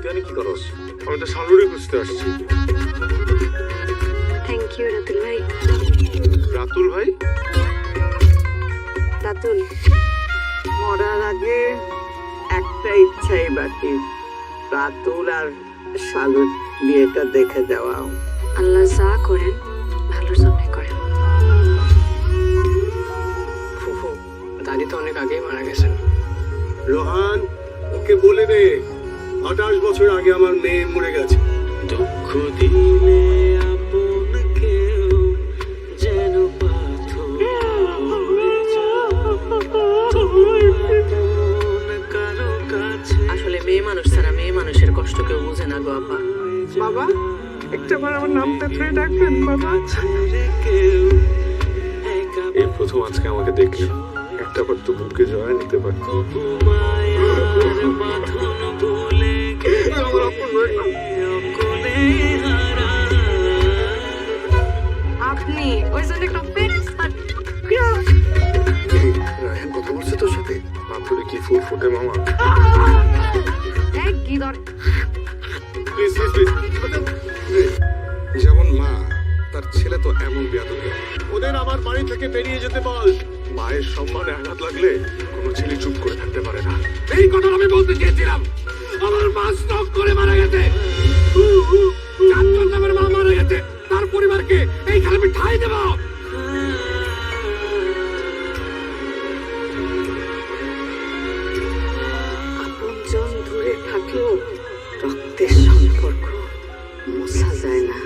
কেন কি করস? আমি তো সালুরে খুঁজতে আসছি। থ্যাংক ইউ রাতুল ভাই। রাতুল ভাই? রাতুল, মরার আগে একটা ইচ্ছাই বাকি, রাতুল আর শালুর বিয়েটা দেখে যাওয়া। আল্লাহ যা করেন ভালোর জন্য করেন। ফুফু, দাদি তো অনেক আগেই মারা গেছেন। রোহান, ওকে বলে দে 28 বছর আগে আমার মেয়ে মরে গেছে। দুঃখ দিলে আপন কেউ যেন পাথর হয়ে যায়। মন কারো কাছে আসলে মেয়ে মানুষ ছাড়া মেয়ে মানুষের কষ্ট কেউ বুঝে না গো আপা। বাবা, একটা বার আমার নামটা ধরে ডাকবেন বাবা। ছেড়ে কেউ একা এই প্রথম আজকে আমাকে দেখলে একটা বার তো বুকে জয় নিতে পারত। মায়ের বাঁধন ভুলে গেলে অকলে হারা। আপনি ওই জন্য একটা রায়হান কথা বলছে তোর সাথে? পাথরে কি ফুল ফোটে মামা? এক গিদর প্লিজ প্লিজ প্লিজ। যেমন মা, তার ছেলে তো এমন বেয়াদবি। ওদের আমার বাড়ি থেকে বেরিয়ে যেতে বল। মায়ের সম্মানে আঘাত লাগলে কোনো ছেলে চুপ করে থাকতে পারে না। এই কথা আমি বলতে চেয়েছিলাম। আমার মা স্ট্রোক করে মারা গেছে। চারজন নামের মা মারা গেছে, তার পরিবারকে এইখানে আমি ঠাঁই দেব। আপনজন দূরে থাকলেও রক্তের সম্পর্ক মোছা যায় না।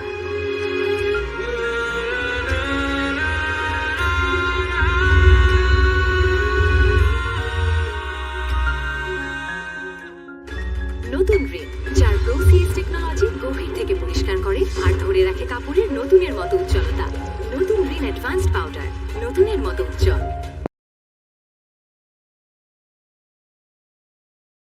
নতুন রিন, যার প্রোসিএস টেকনোলজি গভীর থেকে পরিষ্কার করে আর ধরে রাখে কাপড়ের নতুনের মতো উজ্জ্বলতা। নতুন রিন অ্যাডভান্সড পাউডার, নতুনের মতো উজ্জ্বল।